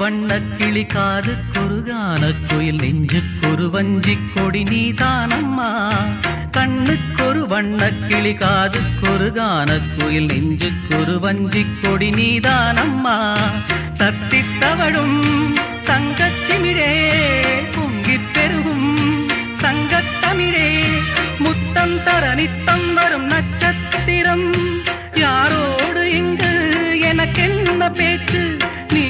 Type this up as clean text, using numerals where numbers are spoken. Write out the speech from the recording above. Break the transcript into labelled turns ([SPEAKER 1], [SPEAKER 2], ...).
[SPEAKER 1] வண்ணக்கிளி காதுக்கொரு கானக்குயில் நெஞ்சுக்கொரு வஞ்சிக் கொடி நீதானம்மா. கண்ணுக்கொரு வண்ணக்கிளி காதுக்கொரு கானக்குயில் நெஞ்சுக்கொரு வஞ்சிக் கொடி நீதானம்மா. தத்தித்தவழும் தங்கச்சிமிழே பொங்கிப் பெருகும் சங்கத்தமிழே முத்தம் தர நித்தம்